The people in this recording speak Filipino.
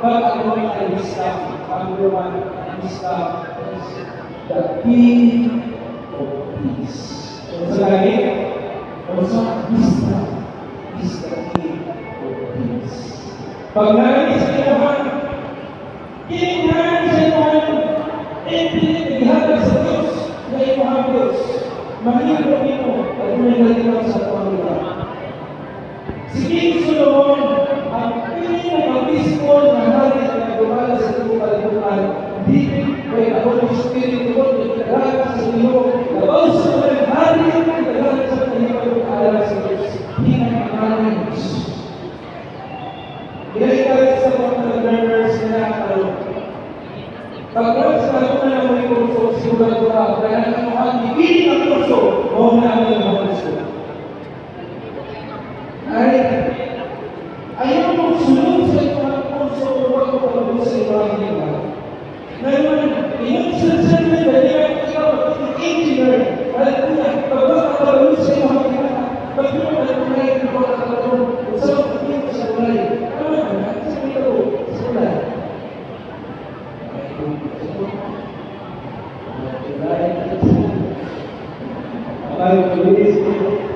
pag-anoint ay wisdom. Number one, wisdom is the key of peace. So lagi, also, wisdom is the key of peace. Pag nangis sa inuhan, kinignan sa inuhan, pinighatag sa Diyos na inuhan Diyos. Mahirap ito at may nalilang sa Panginoon. Si King Solomon, ang pinaka-peaceful na hari na gumala sa iyong kalibutan, hindi may Holy Spirit ko, nagkagala sa iyo, nabaw sa mga hari, nagkagala sa iyo, nagkagala sa Diyos, hindi na maraming Diyos. Ginagalit sa mga learners na nakakalo. Pag-alas na ako na may kurso, sigurado ako, kaya naman, hindi ang kurso, o na ang mga kurso. Ayaw mong sunod sa mga kurso o wag mo pag-alas sa ibang nila. Ngayon, inunsan na dahil ikaw engineer, alam ko na, pag-alas sa ibang nila, pag-alas sa mga ito, pag-alas sa mga sa kulay. Ano na, sa ito, sa kulay. Ayaw ko,